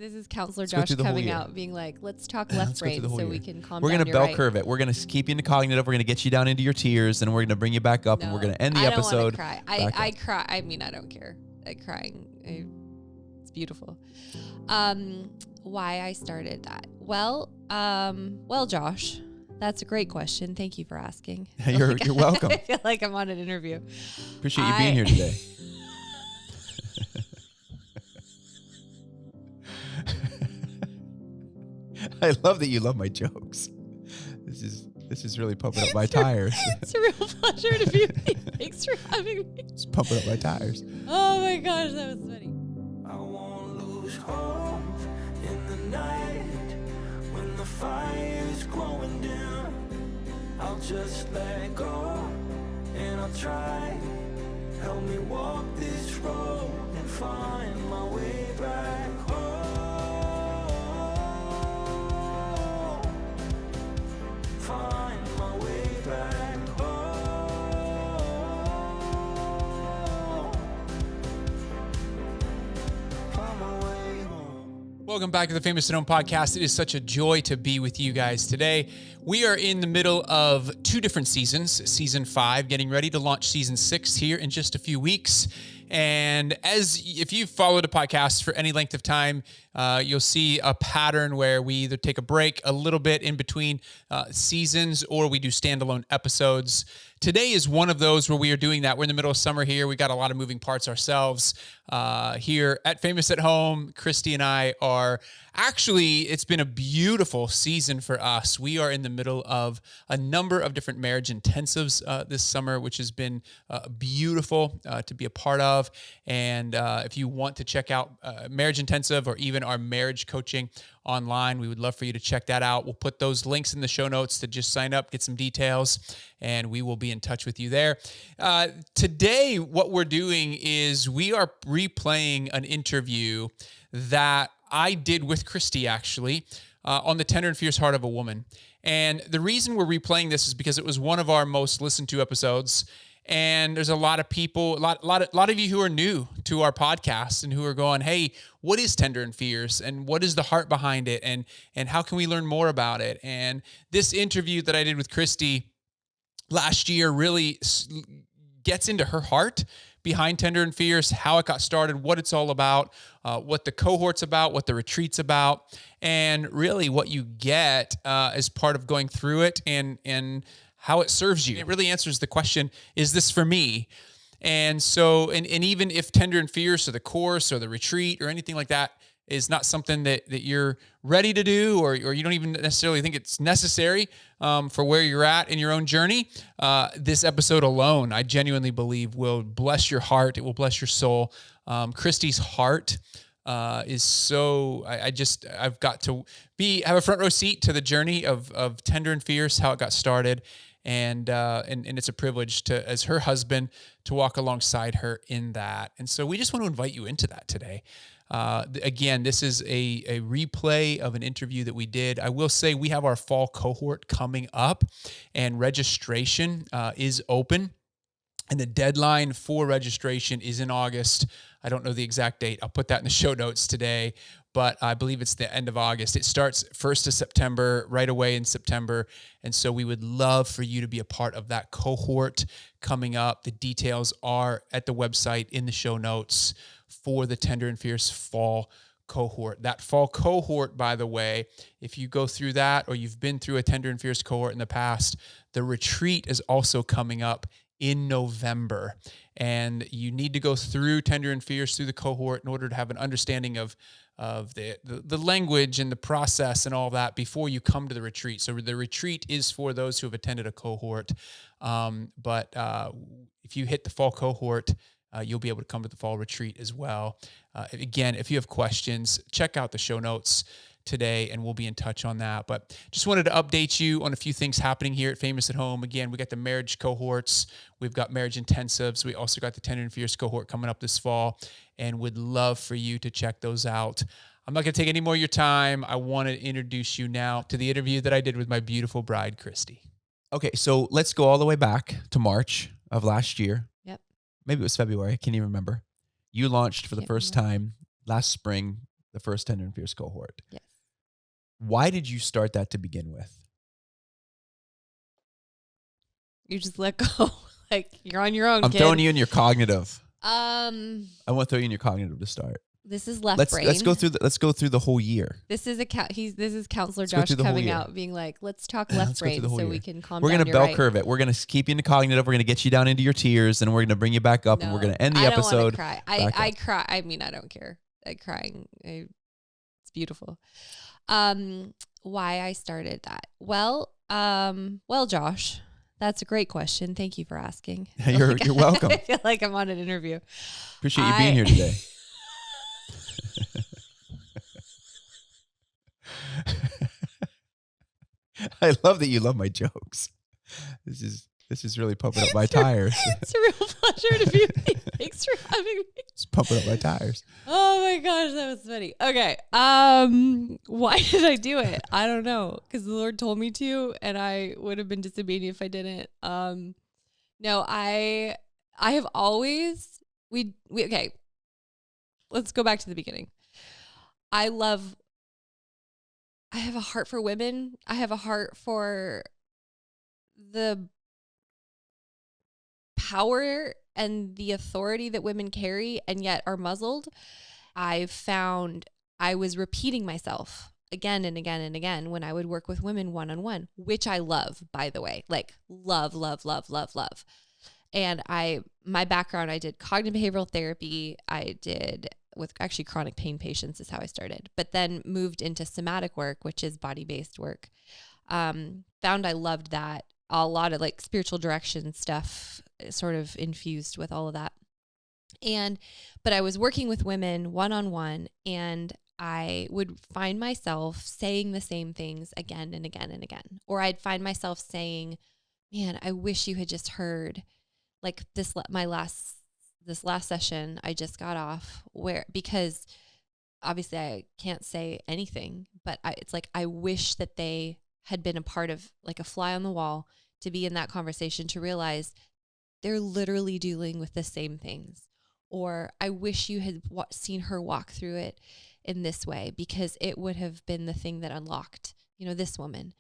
This is Counselor Let's go Josh through the whole coming year. out, being like, "Let's talk left brain, so we can calm We're down." going to You're bell right. curve it. We're going to keep you in the cognitive. We're going to get you down into your tears, and we're going to bring you back up, and we're going to end the episode. I don't want to cry. I cry. I mean, I don't care. It's beautiful. Why I started that? Well, Josh, that's a great question. Thank you for asking. You're welcome. I feel like I'm on an interview. Appreciate you being here today. I love that you love my jokes. This is really pumping up my tires. It's a real pleasure to be with you. Thanks for having me. It's pumping up my tires. Oh my gosh, that was funny. I won't lose hope in the night when the fire's growing dim. I'll just let go and I'll try. Help me walk this road and find my way back home. Find my way back home. Find my way home. Welcome back to the Famous at Home podcast. It is such a joy to be with you guys today. We are in the middle of two different seasons, season 5, getting ready to launch season 6 here in just a few weeks. And if you've followed the podcast for any length of time, you'll see a pattern where we either take a break a little bit in between seasons or we do standalone episodes. Today is one of those where we are doing that. We're in the middle of summer here. We got a lot of moving parts ourselves here at Famous at Home. Christi and I are it's been a beautiful season for us. We are in the middle of a number of different marriage intensives this summer, which has been beautiful to be a part of. And if you want to check out Marriage Intensive or even our marriage coaching online, we would love for you to check that out. We'll put those links in the show notes to just sign up, get some details, and we will be in touch with you there. Today, what we're doing is we are replaying an interview that I did with Christi, actually, on the tender and fierce heart of a woman. And the reason we're replaying this is because it was one of our most listened to episodes. And there's a lot of people, a lot of you who are new to our podcast and who are going, "Hey, what is tender and fierce, and what is the heart behind it, and how can we learn more about it?" And this interview that I did with Christi last year really gets into her heart behind Tender and Fierce, how it got started, what it's all about, what the cohort's about, what the retreat's about, and really what you get as part of going through it and how it serves you. It really answers the question, is this for me? And so, and even if Tender and Fierce or the course or the retreat or anything like that is not something that you're ready to do, or you don't even necessarily think it's necessary for where you're at in your own journey, this episode alone, I genuinely believe, will bless your heart. It will bless your soul. Christi's heart is so, I've got to have a front row seat to the journey of Tender and Fierce, how it got started. And it's a privilege to, as her husband, to walk alongside her in that. And so we just want to invite you into that today. Again, this is a replay of an interview that we did. I will say we have our fall cohort coming up, and registration is open. And the deadline for registration is in August. I don't know the exact date. I'll put that in the show notes today, but I believe it's the end of August. It starts 1st of September, right away in September. And so we would love for you to be a part of that cohort coming up. The details are at the website in the show notes for the Tender and Fierce fall cohort. That fall cohort, by the way, if you go through that or you've been through a Tender and Fierce cohort in the past, the retreat is also coming up in November. And you need to go through Tender and Fierce, through the cohort, in order to have an understanding of the language and the process and all that before you come to the retreat. So the retreat is for those who have attended a cohort. But if you hit the fall cohort, you'll be able to come to the fall retreat as well. Again, if you have questions, check out the show notes today and we'll be in touch on that. But just wanted to update you on a few things happening here at Famous at Home. Again, we got the marriage cohorts, we've got marriage intensives, we also got the Tender and Fierce cohort coming up this fall, and would love for you to check those out. I'm not going to take any more of your time. I want to introduce you now to the interview that I did with my beautiful bride, Christi. Okay, so let's go all the way back to March of last year. Yep. Maybe it was February. I can't even remember. You launched for the first time last spring, the first Tender and Fierce cohort. Yes. Why did you start that to begin with? You just let go. Like, you're on your own, I'm kid. throwing you in your cognitive. I want to throw you in your cognitive to start. This is left Let's brain. let's go through the whole year. This is this is Counselor Let's go Josh through the whole coming year. out, being like, let's talk left Let's go through brain the whole so year. we can calm We're down. gonna bell curve it. We're gonna keep you in the cognitive. We're gonna get you down into your tears, and we're gonna bring you back up, and we're gonna end the episode. I don't want to cry. I cry. I mean, I don't care. Crying. It's beautiful. Why I started that? Well, Josh, that's a great question. Thank you for asking. You're welcome. I feel like I'm on an interview. Appreciate you being here today. I love that you love my jokes. This is really pumping up my tires. It's a real pleasure to be with you. Thanks for having me. It's pumping up my tires. Oh my gosh, that was funny. Okay. Why did I do it? I don't know. Because the Lord told me to, and I would have been disobedient if I didn't. No, I have always okay. Let's go back to the beginning. I have a heart for women. I have a heart for the power and the authority that women carry and yet are muzzled. I've found I was repeating myself again and again and again when I would work with women one-on-one, which I love, by the way, like love. And my background, I did cognitive behavioral therapy. I did with actually chronic pain patients is how I started, but then moved into somatic work, which is body-based work. Found I loved that. A lot of like spiritual direction stuff sort of infused with all of that. But I was working with women one-on-one, and I would find myself saying the same things again and again and again. Or I'd find myself saying, man, I wish you had just heard like this last session I just got off because obviously I can't say anything, but it's like, I wish that they had been a part of like a fly on the wall to be in that conversation, to realize they're literally dealing with the same things. Or I wish you had seen her walk through it in this way, because it would have been the thing that unlocked, this woman.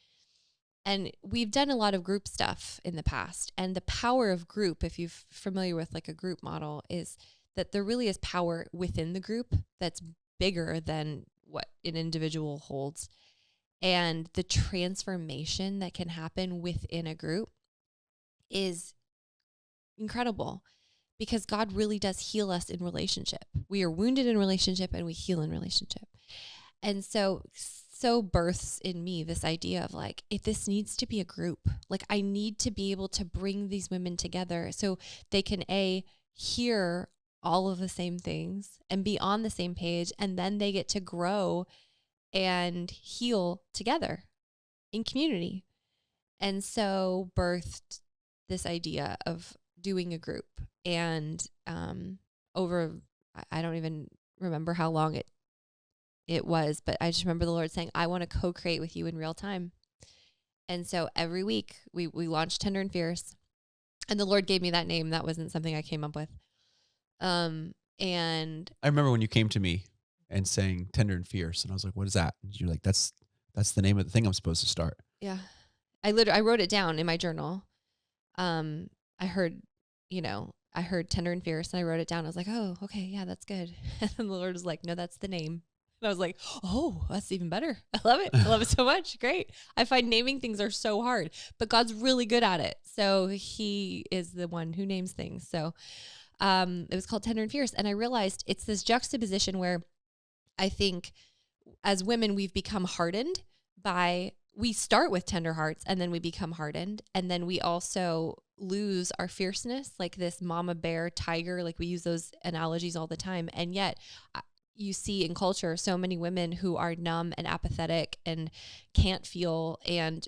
And we've done a lot of group stuff in the past. And the power of group, if you're familiar with like a group model, is that there really is power within the group that's bigger than what an individual holds. And the transformation that can happen within a group is incredible, because God really does heal us in relationship. We are wounded in relationship and we heal in relationship. And so births in me this idea of like, if this needs to be a group, like I need to be able to bring these women together so they can hear all of the same things and be on the same page, and then they get to grow and heal together in community. And so birthed this idea of doing a group. And over, I don't even remember how long it was, but I just remember the Lord saying, I want to co-create with you in real time. And so every week we launched Tender and Fierce, and the Lord gave me that name. That wasn't something I came up with. And I remember when you came to me and saying Tender and Fierce, and I was like, what is that? And you're like, that's the name of the thing I'm supposed to start. Yeah. I wrote it down in my journal. I heard Tender and Fierce, and I wrote it down. I was like, oh, okay, yeah, that's good. And then the Lord was like, no, that's the name. And I was like, oh, that's even better. I love it. I love it so much. Great. I find naming things are so hard, but God's really good at it. So he is the one who names things. So it was called Tender and Fierce. And I realized it's this juxtaposition where I think as women, we've become hardened we start with tender hearts, and then we become hardened. And then we also lose our fierceness, like this mama bear, tiger, like we use those analogies all the time. And yet you see in culture so many women who are numb and apathetic and can't feel and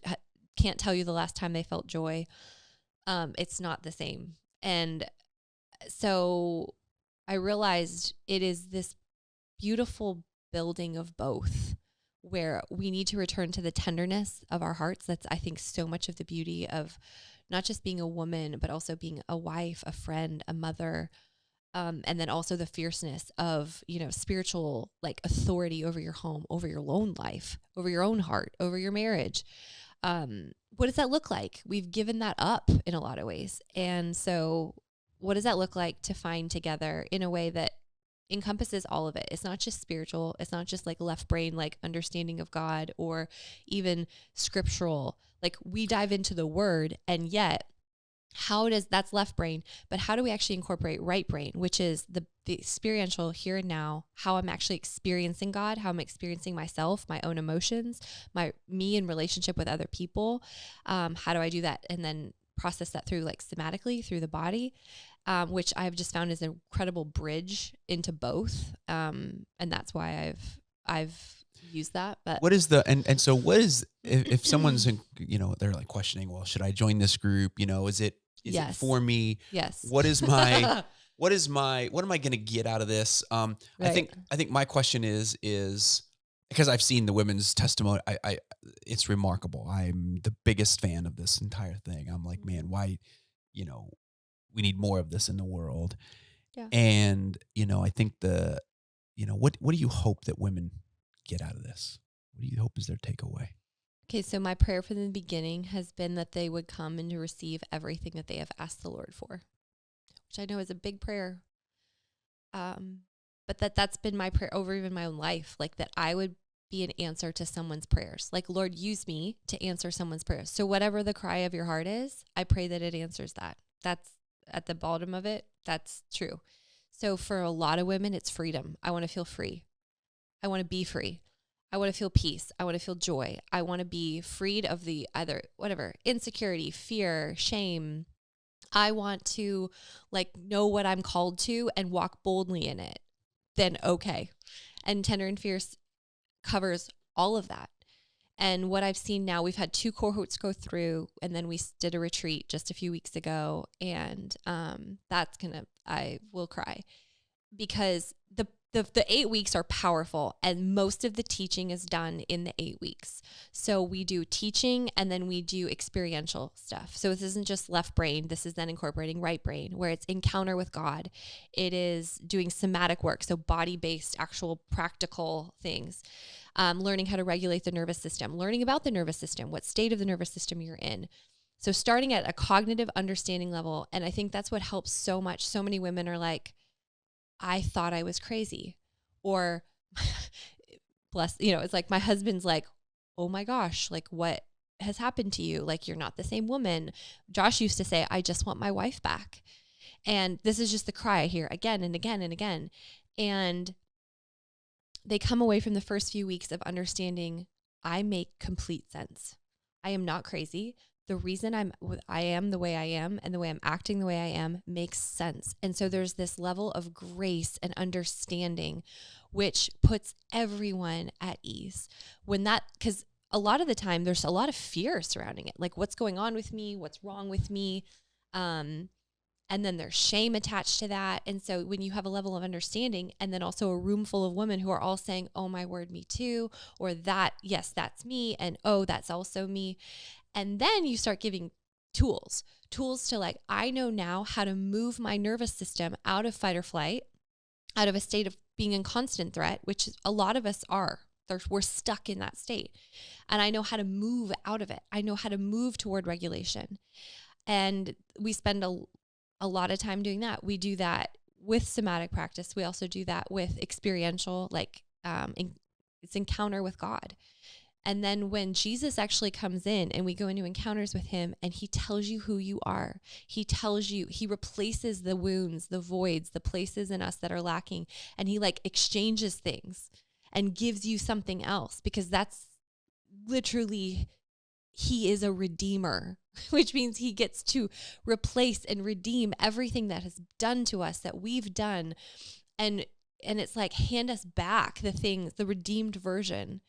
can't tell you the last time they felt joy. It's not the same. And so I realized it is this beautiful building of both, where we need to return to the tenderness of our hearts. That's, I think, so much of the beauty of not just being a woman, but also being a wife, a friend, a mother, And then also the fierceness of, spiritual like authority over your home, over your own life, over your own heart, over your marriage. What does that look like? We've given that up in a lot of ways. And so what does that look like to find together in a way that encompasses all of it? It's not just spiritual. It's not just like left brain, like understanding of God, or even scriptural. Like we dive into the word, and yet that's left brain, but how do we actually incorporate right brain, which is the experiential here and now, how I'm actually experiencing God, how I'm experiencing myself, my own emotions, me in relationship with other people. How do I do that? And then process that through like somatically through the body, which I've just found is an incredible bridge into both. And that's why I've used that. But what is and so what is, if someone's they're like questioning, well, should I join this group? Is it Yes. it for me? Yes. What am I going to get out of this? Right. I think my question is because I've seen the women's testimony. I it's remarkable. I'm the biggest fan of this entire thing. I'm like, man, why, we need more of this in the world. Yeah. And, I think what do you hope that women get out of this? What do you hope is their takeaway? Okay, so my prayer from the beginning has been that they would come and to receive everything that they have asked the Lord for, which I know is a big prayer. But that's been my prayer over even my own life, like that I would be an answer to someone's prayers. Like, Lord, use me to answer someone's prayers. So whatever the cry of your heart is, I pray that it answers that. That's at the bottom of it. That's true. So for a lot of women, it's freedom. I want to feel free. I want to be free. I want to feel peace. I want to feel joy. I want to be freed of the insecurity, fear, shame. I want to know what I'm called to and walk boldly in it. Then okay. And Tender and Fierce covers all of that. And what I've seen now, we've had 2 cohorts go through, and then we did a retreat just a few weeks ago. And I will cry, because the 8 weeks are powerful, and most of the teaching is done in the 8 weeks. So we do teaching, and then we do experiential stuff. So this isn't just left brain. This is then incorporating right brain, where it's encounter with God. It is doing somatic work, so body-based, actual practical things. Learning how to regulate the nervous system, learning about the nervous system, what state of the nervous system you're in. So starting at a cognitive understanding level, and I think that's what helps so much. So many women are like, I thought I was crazy, or it's like my husband's like, oh my gosh, like what has happened to you? Like, you're not the same woman. Josh used to say, I just want my wife back. And this is just the cry I hear again and again and again. And they come away from the first few weeks of understanding, I make complete sense. I am not crazy. The reason I am the way I am, and the way I'm acting the way I am, makes sense. And so there's this level of grace and understanding, which puts everyone at ease. Because a lot of the time there's a lot of fear surrounding it. Like, what's going on with me? What's wrong with me? And then there's shame attached to that. And so when you have a level of understanding, and then also a room full of women who are all saying, oh my word, me too, or that, yes, that's me, and oh, that's also me. And then you start giving tools to I know now how to move my nervous system out of fight or flight, out of a state of being in constant threat, which a lot of us are. We're stuck in that state. And I know how to move out of it. I know how to move toward regulation. And we spend a lot of time doing that. We do that with somatic practice. We also do that with experiential, it's encounter with God. And then when Jesus actually comes in and we go into encounters with him, and he tells you who you are, he replaces the wounds, the voids, the places in us that are lacking. And he exchanges things and gives you something else, because that's literally, he is a redeemer, which means he gets to replace and redeem everything that has done to us, that we've done. And it's like, hand us back the things, the redeemed version,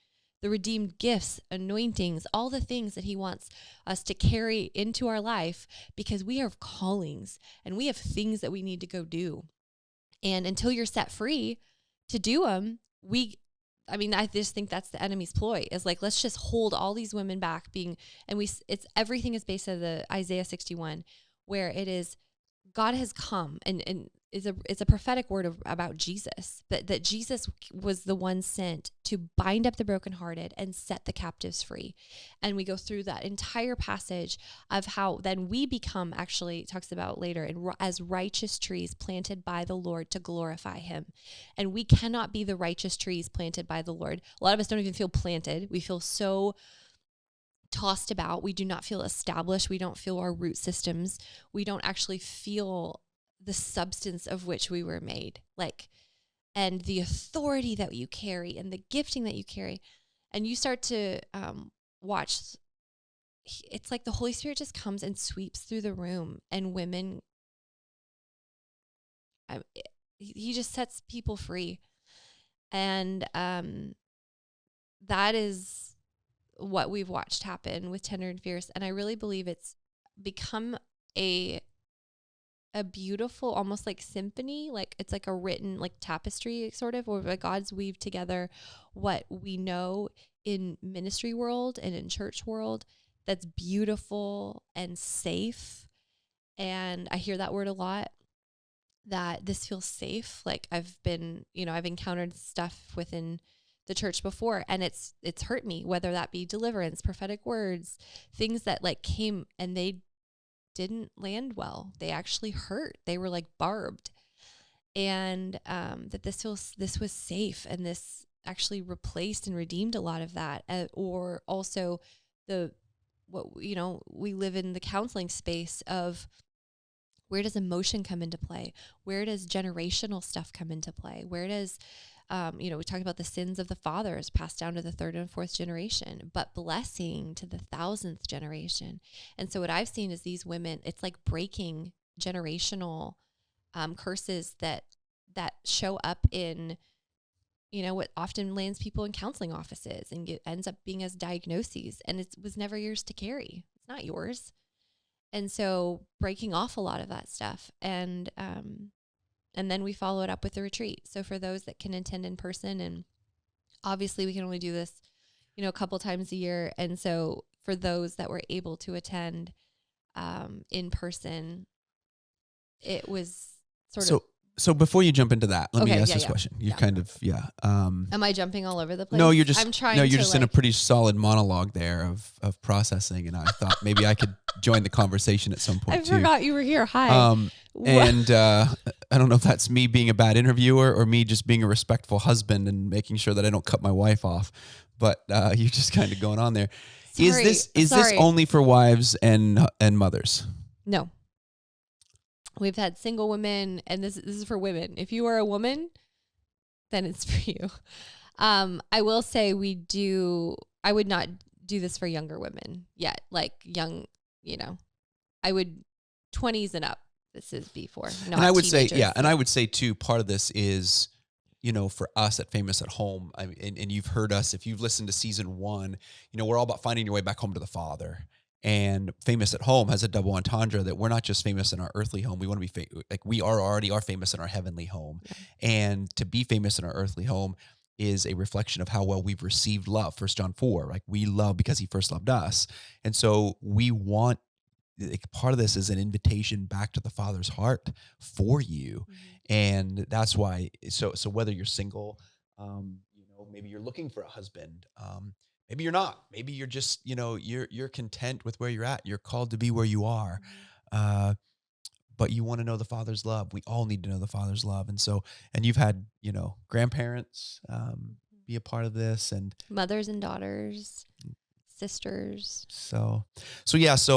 the redeemed gifts, anointings, all the things that he wants us to carry into our life, because we have callings and we have things that we need to go do. And until you're set free to do them, I just think that's the enemy's ploy, is let's just hold all these women back everything is based on the Isaiah 61, where it is, God has come, and it's a prophetic word about Jesus, that Jesus was the one sent to bind up the brokenhearted and set the captives free. And we go through that entire passage of how then we become, actually it talks about later, as righteous trees planted by the Lord to glorify him. And we cannot be the righteous trees planted by the Lord. A lot of us don't even feel planted. We feel so tossed about. We do not feel established. We don't feel our root systems. We don't actually feel the substance of which we were made, and the authority that you carry and the gifting that you carry. And you start to watch, it's like the Holy Spirit just comes and sweeps through the room, and women, he just sets people free. And that is what we've watched happen with Tender and Fierce. And I really believe it's become a beautiful, almost like symphony, like it's like a written like tapestry sort of, where God's weaved together what we know in ministry world and in church world that's beautiful and safe. And I hear that word a lot, that this feels safe. Like I've encountered stuff within the church before, and it's hurt me, whether that be deliverance, prophetic words, things that like came and they didn't land well. They actually hurt. They were like barbed. And that this was safe, and this actually replaced and redeemed a lot of that. Or also we live in the counseling space of, where does emotion come into play? Where does generational stuff come into play? Where does we talked about the sins of the fathers passed down to the third and fourth generation, but blessing to the 1000th generation. And so what I've seen is these women, it's like breaking generational curses that show up in, what often lands people in counseling offices and ends up being as diagnoses. And it was never yours to carry. It's not yours. And so breaking off a lot of that stuff. And then we follow it up with the retreat. So for those that can attend in person, and obviously we can only do this, a couple times a year. And so for those that were able to attend in person, it was sort of. So before you jump into that, let me ask this question. You kind of, am I jumping all over the place? No, you're just in a pretty solid monologue there of processing. And I thought maybe I could join the conversation at some point too. I forgot you were here. Hi. And I don't know if that's me being a bad interviewer or me just being a respectful husband and making sure that I don't cut my wife off. But you're just kind of going on there. Sorry. Is this only for wives and mothers? No. We've had single women, and this is for women. If you are a woman, then it's for you. I will say I would not do this for younger women yet. Like young, I would 20s and up. This is before. Not and I would teenagers. say, and I would say too, part of this is, for us at Famous at Home, and you've heard us, if you've listened to season 1, we're all about finding your way back home to the Father. And Famous at Home has a double entendre that we're not just famous in our earthly home. We want to be we already are famous in our heavenly home. Yeah. And to be famous in our earthly home is a reflection of how well we've received love. 1 John 4, we love because he first loved us. And so we want, part of this is an invitation back to the Father's heart for you. Mm-hmm. And that's why, so whether you're single, maybe you're looking for a husband, maybe you're not. Maybe you're just, you're content with where you're at. You're called to be where you are. But you want to know the Father's love. We all need to know the Father's love. And so, and you've had, grandparents be a part of this, and mothers and daughters, sisters. So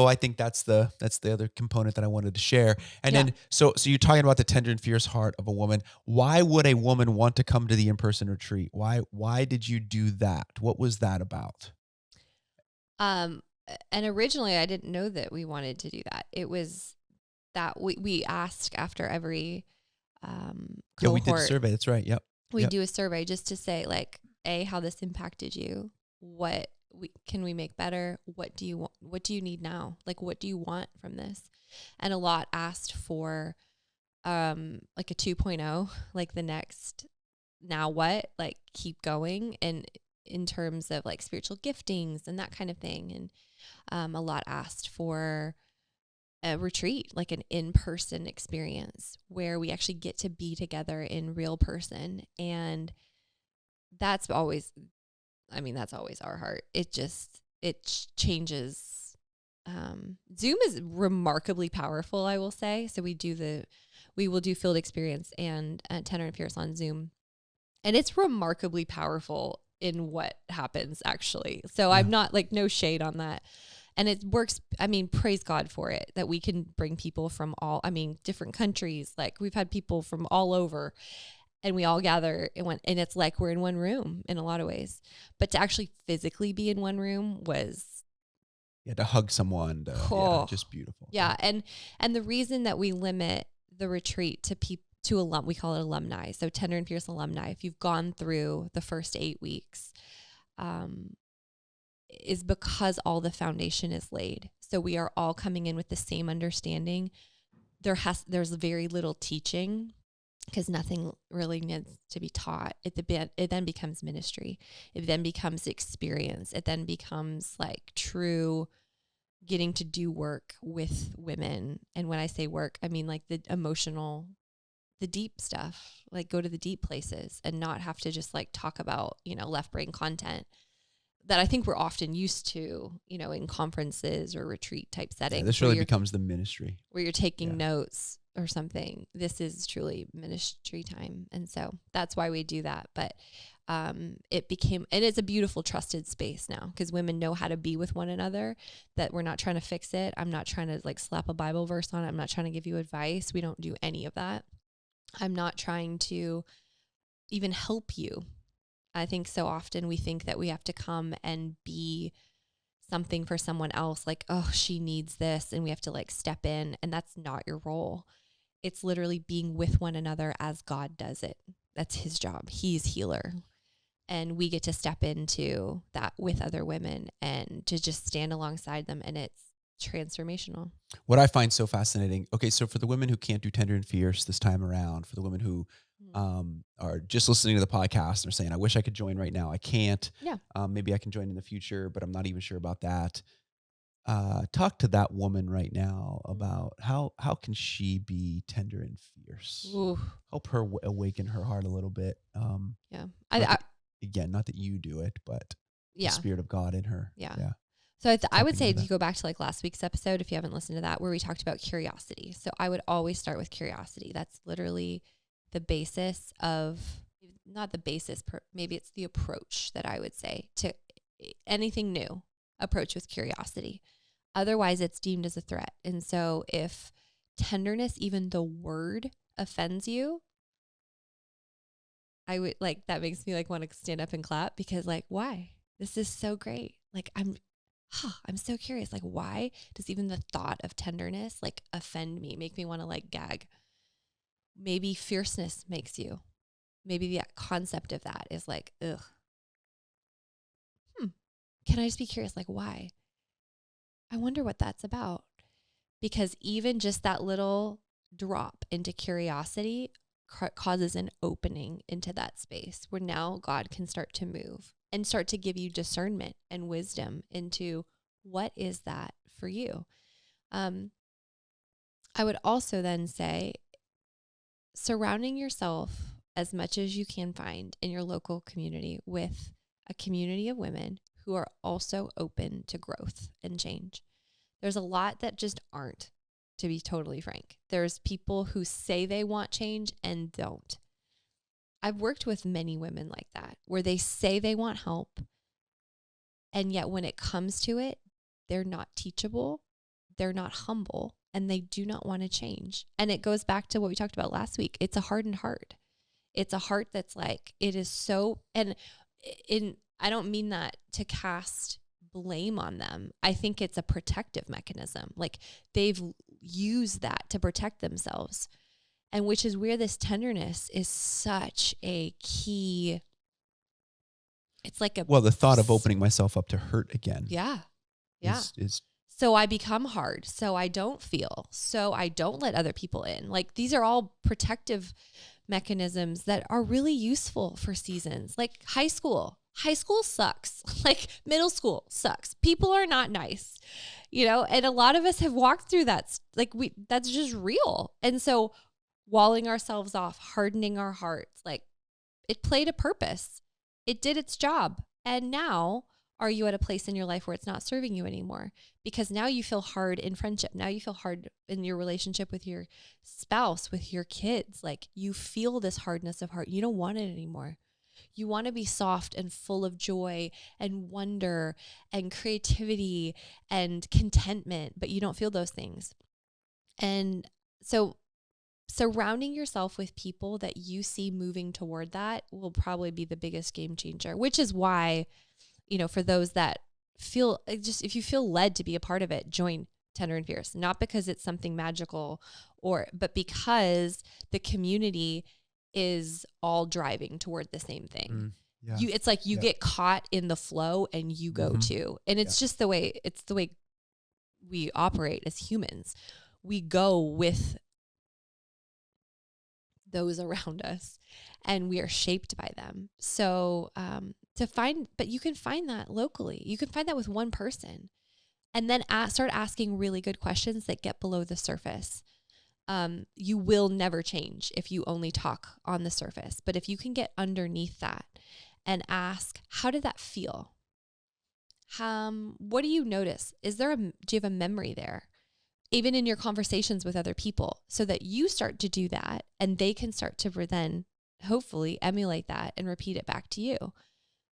I think that's the other component that I wanted to share. And then, so you're talking about the tender and fierce heart of a woman. Why would a woman want to come to the in-person retreat? Why did you do that? What was that about? And originally I didn't know that we wanted to do that. It was that we ask after every cohort. We did a survey. That's right. Yep. We do a survey just to say how this impacted you. What can we make better? What do you want? What do you need now? What do you want from this? And a lot asked for a 2.0, the next, now what? Keep going. And in terms of spiritual giftings and that kind of thing. And a lot asked for a retreat, like an in-person experience where we actually get to be together in real person. And that's always our heart. It changes. Zoom is remarkably powerful, I will say. So we will do field experience and Tender and Fierce on Zoom. And it's remarkably powerful in what happens actually. So I'm not like, no shade on that. And it works. I mean, praise God for it, that we can bring people from different countries. Like we've had people from all over, and we all gather and it's like we're in one room in a lot of ways. But to actually physically be in one room was, to hug someone, just beautiful. Yeah, and the reason that we limit the retreat to we call it alumni. So Tender and Fierce alumni. If you've gone through the first 8 weeks, is because all the foundation is laid. So we are all coming in with the same understanding. There's very little teaching, because nothing really needs to be taught. It then becomes ministry. It then becomes experience. It then becomes like true getting to do work with women. And when I say work, I mean like the emotional, the deep stuff, like go to the deep places and not have to just like talk about, left brain content that I think we're often used to, in conferences or retreat type settings. This really becomes the ministry. Where you're taking notes or something. This is truly ministry time. And so that's why we do that. But and it's a beautiful, trusted space now, because women know how to be with one another, that we're not trying to fix it. I'm not trying to like slap a Bible verse on it. I'm not trying to give you advice. We don't do any of that. I'm not trying to even help you. I think so often we think that we have to come and be something for someone else, like, oh, she needs this, and we have to like step in, and that's not your role. It's literally being with one another as God does it. That's his job. He's healer. And we get to step into that with other women and to just stand alongside them, and it's transformational. What I find so fascinating, okay, so for the women who can't do Tender and Fierce this time around, for the women who are just listening to the podcast and are saying, I wish I could join right now. I can't. Yeah. Maybe I can join in the future, but I'm not even sure about that. Talk to that woman right now about how can she be tender and fierce? Ooh. Help her awaken her heart a little bit. Again, not that you do it, but the Spirit of God in her. Yeah. So I would say to go back to like last week's episode, if you haven't listened to that, where we talked about curiosity. So I would always start with curiosity. That's literally the basis of, not the basis, maybe it's the approach that I would say to anything new. Approach with curiosity. Otherwise, it's deemed as a threat. And so if tenderness, even the word, offends you, I would like, that makes me like want to stand up and clap, because like, why? This is so great. Like I'm so curious. Like, why does even the thought of tenderness like offend me, make me want to like gag? Maybe fierceness makes you. Maybe the concept of that is like, ugh. Can I just be curious? Like, why? I wonder what that's about. Because even just that little drop into curiosity causes an opening into that space where now God can start to move and start to give you discernment and wisdom into what is that for you. I would also then say, surrounding yourself as much as you can find in your local community with a community of women who are also open to growth and change. There's a lot that just aren't, to be totally frank. There's people who say they want change and don't. I've worked with many women like that, where they say they want help, and yet when it comes to it, they're not teachable, they're not humble, and they do not want to change. And it goes back to what we talked about last week. It's a hardened heart. It's a heart that's like, it is so, and I don't mean that to cast blame on them. I think it's a protective mechanism. Like they've used that to protect themselves. And which is where this tenderness is such a key. It's like the thought of opening myself up to hurt again. Yeah. Yeah. Is so I become hard. So I don't feel. So I don't let other people in. Like these are all protective mechanisms that are really useful for seasons. Like high school. High school sucks. Like middle school sucks. People are not nice. and a lot of us have walked through that. Like that's just real. And so walling ourselves off, hardening our hearts, like it played a purpose. It did its job. And now are you at a place in your life where it's not serving you anymore? Because now you feel hard in friendship. Now you feel hard in your relationship with your spouse, with your kids. Like you feel this hardness of heart. You don't want it anymore. You want to be soft and full of joy and wonder and creativity and contentment, but you don't feel those things. And so surrounding yourself with people that you see moving toward that will probably be the biggest game changer, which is why, for those that feel just, if you feel led to be a part of it, join Tender and Fierce, not because it's something magical but because the community is all driving toward the same thing. Yeah. It's like you get caught in the flow and you go too. And it's just the way we operate as humans. We go with those around us and we are shaped by them. So, but you can find that locally. You can find that with one person and then start asking really good questions that get below the surface. You will never change if you only talk on the surface. But if you can get underneath that and ask, how did that feel? What do you notice? Do you have a memory there? Even in your conversations with other people, so that you start to do that and they can start to then hopefully emulate that and repeat it back to you.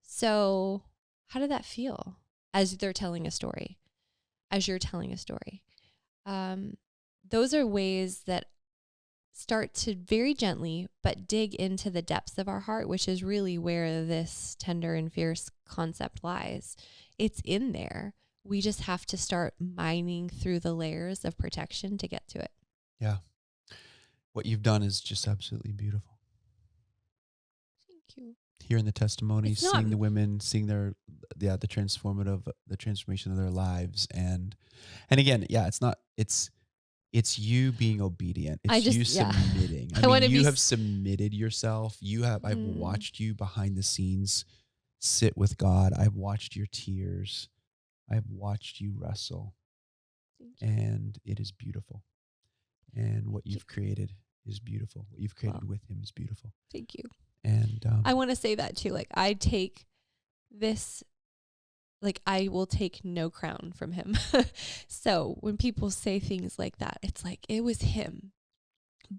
So how did that feel as they're telling a story, as you're telling a story? Those are ways that start to very gently, but dig into the depths of our heart, which is really where this tender and fierce concept lies. It's in there. We just have to start mining through the layers of protection to get to it. Yeah. What you've done is just absolutely beautiful. Thank you. Hearing the testimonies, seeing the women, seeing the transformation of their lives. And again, it's you being obedient. It's you submitting. You have submitted yourself. I've watched you behind the scenes sit with God. I've watched your tears. I've watched you wrestle, and it is beautiful. And what you've created is beautiful. What you've created with him is beautiful. Thank you. And I want to say that too. Like I take this, like I will take no crown from him. So when people say things like that, it's like, it was him.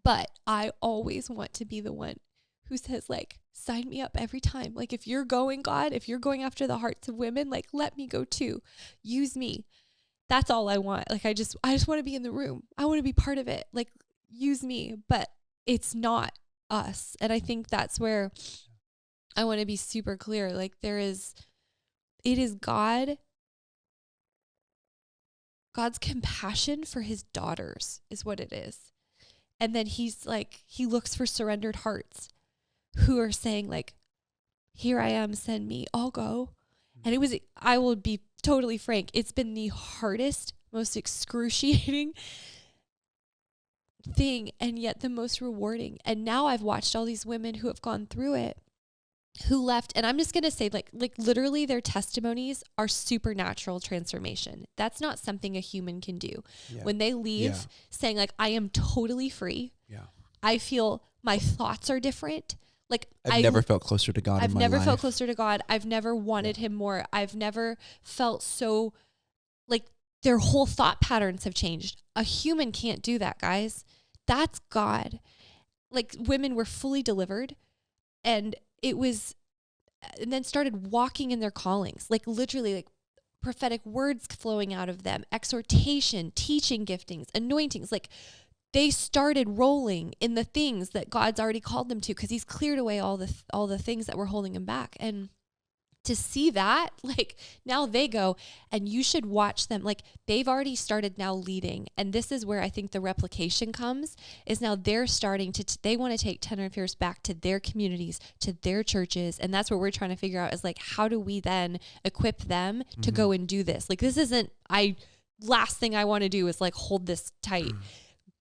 But I always want to be the one who says like, sign me up every time. Like if you're going, God, if you're going after the hearts of women, like let me go too. Use me. That's all I want. Like I just want to be in the room. I want to be part of it. Like use me, but it's not us. And I think that's where I want to be super clear. Like it is God's compassion for his daughters is what it is. And then he looks for surrendered hearts who are saying like, here I am, send me, I'll go. And I will be totally frank, it's been the hardest, most excruciating thing, and yet the most rewarding. And now I've watched all these women who have gone through it, who left, and I'm just going to say like literally their testimonies are supernatural transformation. That's not something a human can do. Yeah. When they leave saying like, I am totally free. Yeah. I feel my thoughts are different. Like I've never felt closer to God. I've never felt closer to God. I've never wanted him more. I've never felt so like their whole thought patterns have changed. A human can't do that, guys. That's God. Like women were fully delivered and then started walking in their callings, like literally like prophetic words flowing out of them, exhortation, teaching giftings, anointings, like they started rolling in the things that God's already called them to because he's cleared away all the things that were holding them back. And to see that, like now they go, and you should watch them. Like they've already started now leading. And this is where I think the replication comes, is now they're starting they want to take Tender and Fierce back to their communities, to their churches. And that's what we're trying to figure out is like, how do we then equip them to go and do this? Like this isn't, last thing I want to do is like hold this tight.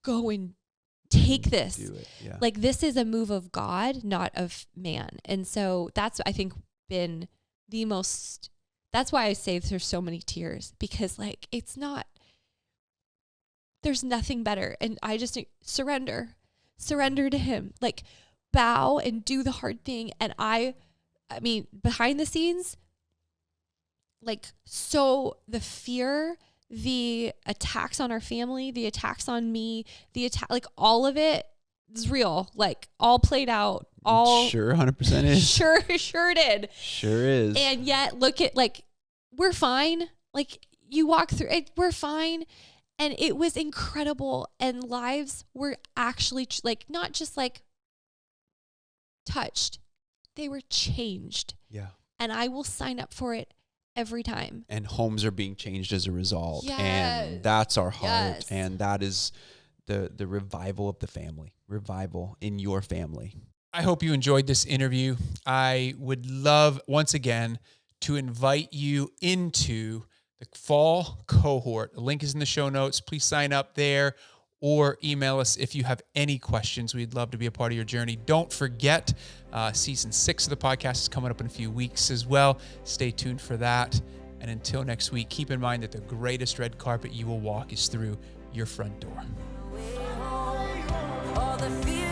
Go and take this. Do it. Yeah. Like this is a move of God, not of man. And so that's, I think, been the most, that's why I say there's so many tears, because like, it's not, There's nothing better. And I just surrender to him, like bow and do the hard thing. And I mean, behind the scenes, like, so the fear, the attacks on our family, the attacks on me, like all of it is real, like all played out, all sure 100% is. Sure did. Sure is. And yet look at, like, we're fine. Like, you walk through it, we're fine. And it was incredible. And lives were actually like, not just like touched, they were changed. Yeah. And I will sign up for it every time. And homes are being changed as a result. Yes. And that's our heart. Yes. And that is the revival of the family, revival in your family. I hope you enjoyed this interview. I would love, once again, to invite you into the fall cohort. The link is in the show notes. Please sign up there or email us if you have any questions. We'd love to be a part of your journey. Don't forget, season 6 of the podcast is coming up in a few weeks as well. Stay tuned for that. And until next week, keep in mind that the greatest red carpet you will walk is through your front door. All the fear